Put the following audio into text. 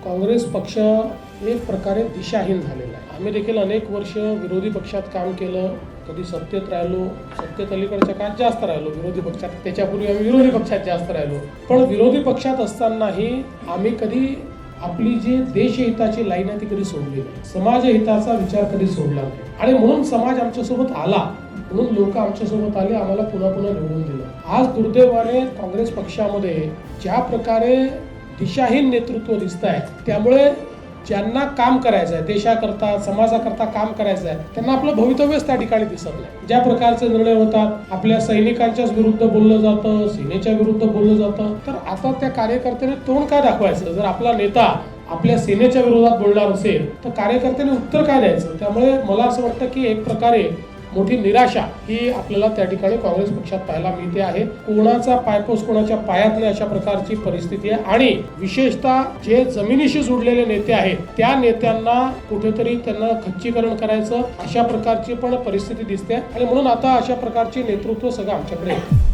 काँग्रेस पक्ष एक प्रकारे दिशाहीन झालेला आहे। आम्ही देखील अनेक वर्ष विरोधी पक्षात काम केलं, कधी सत्तेत राहिलो, सत्तेत अलीकडच्या काळात जास्त राहिलो, विरोधी पक्षात त्याच्यापूर्वी आम्ही विरोधी पक्षात जास्त राहिलो। पण विरोधी पक्षात असतानाही आम्ही कधी आपली जी देशहिताची लाईन आहे ती कधी सोडली नाही, समाजहिताचा विचार कधी सोडला नाही आणि म्हणून समाज आमच्यासोबत आला, म्हणून लोक आमच्यासोबत आले, आम्हाला पुन्हा पुन्हा निवडून दिलं। आज दुर्दैवाने काँग्रेस पक्षामध्ये ज्या प्रकारे दिशाहीन नेतृत्व दिसत आहे, त्यामुळे ज्यांना काम करायचं आहे, देशाकरता समाजाकरता काम करायचं आहे, त्यांना आपलं भवितव्यच त्या ठिकाणी दिसत नाही। ज्या प्रकारचे निर्णय होतात, आपल्या सैनिकांच्याच विरुद्ध बोललं जातं, सेनेच्या विरुद्ध बोललं जातं, तर आता त्या कार्यकर्त्याने तोंड काय दाखवायचं? जर आपला नेता आपल्या सेनेच्या विरोधात बोलणार असेल तर कार्यकर्त्याने उत्तर काय द्यायचं? त्यामुळे मला असं वाटतं की एक प्रकारे मोठी निराशा ही आपल्याला त्या ठिकाणी काँग्रेस पक्षात पाहायला मिळते आहे। कोणाचा पायपोस कोणाच्या पायात नाही अशा प्रकारची परिस्थिती आहे आणि विशेषतः जे जमिनीशी जोडलेले नेते आहेत त्या नेत्यांना कुठेतरी त्यांना खच्चीकरण करायचं अशा प्रकारची पण परिस्थिती दिसते आणि म्हणून आता अशा प्रकारचे नेतृत्व सगळं आमच्याकडे आहे।